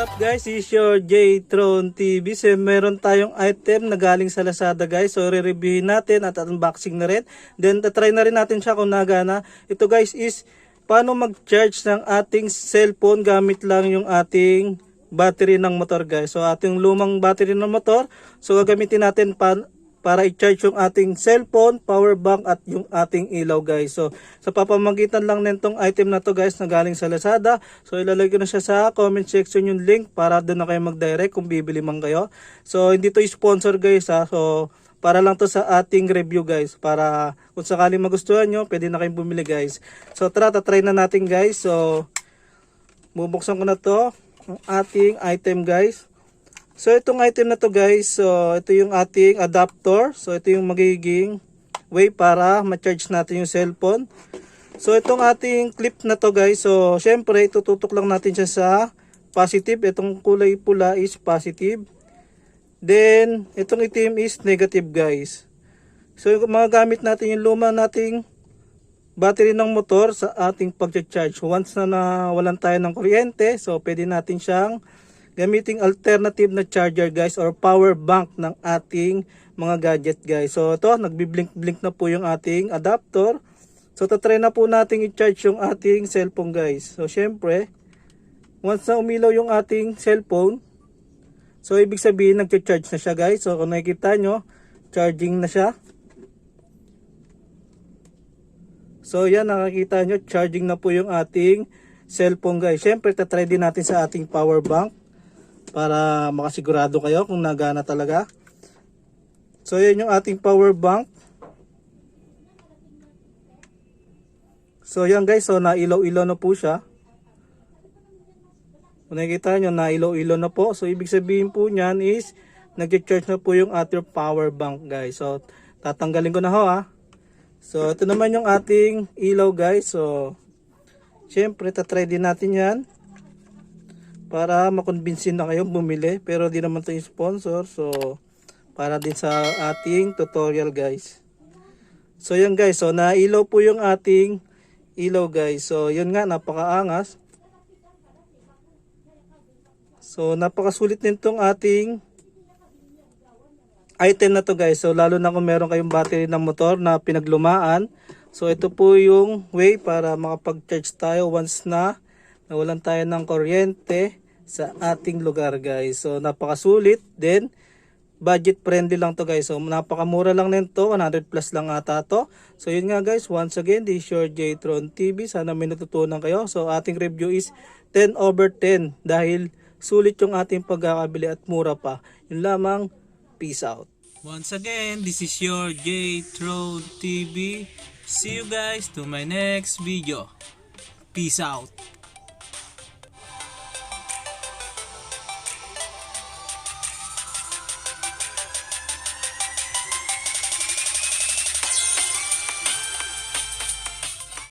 What's up guys, it's your J-Tron TV. So meron tayong item na galing sa Lazada guys. So re-reviewin natin at unboxing na rin. Then try na rin natin siya kung nagana. Ito guys is paano mag-charge ng ating cellphone gamit lang yung ating battery ng motor guys. So ating lumang battery ng motor. So gagamitin natin para i-charge yung ating cellphone, power bank at yung ating ilaw guys. So sa papamagitan lang nitong item na to guys na galing sa Lazada. So ilalagay ko na siya sa comment section yung link para doon na kayo mag-direct kung bibili man kayo. So hindi to sponsor guys ha. So para lang to sa ating review guys. Para kung sakaling magustuhan nyo, pwede na kayong bumili guys. So tara, try na natin guys. So bubuksan ko na to ang ating item guys. So itong item na to guys, so ito yung ating adapter. So ito yung magiging way para ma-charge natin yung cellphone. So itong ating clip na to guys, so syempre itututok lang natin siya sa positive. Itong kulay pula is positive. Then itong itim is negative guys. So magagamit natin yung luma nating battery ng motor sa ating pag-charge. Once na nawalan tayo ng kuryente, so pwede natin siyang gamiting alternative na charger guys or power bank ng ating mga gadget guys. So ito, nagbi-blink na po yung ating adapter. So tatry na po natin i-charge yung ating cellphone guys. So syempre, once na umilaw yung ating cellphone, so ibig sabihin nag-charge na siya guys. So kung nakikita nyo, charging na siya. So yan, nakikita nyo, charging na po yung ating cellphone guys. Syempre, tatry din natin sa ating power bank para makasigurado kayo kung nagana talaga. So yan yung ating power bank. So yan guys, so nailaw-ilaw na po siya. Kung nakikita nyo, nailaw-ilaw na po. So ibig sabihin po nyan is nag-charge na po yung ating power bank guys. So tatanggalin ko na ho ha. So ito naman yung ating ilaw guys. So syempre tatry din natin yan para makonbinsin na kayo bumili, pero di naman ito yung sponsor. So para din sa ating tutorial guys. So yan guys, so nailaw po yung ating ilaw guys. So yun nga, napakaangas. So napakasulit nitong ating item na to guys. So lalo na kung meron kayong battery ng motor na pinaglumaan. So ito po yung way para makapag-charge tayo once na nawalan tayo ng kuryente sa ating lugar guys. So napakasulit, then budget friendly lang to guys. So napakamura lang nito, 100 plus lang ata to. So yun nga guys, once again, this is your J-Tron TV. Sana may natutunan kayo. So ating review is 10/10 dahil sulit yung ating pagkakabili at mura pa. Yun lamang, peace out. Once again, this is your J-Tron TV. See you guys to my next video. Peace out.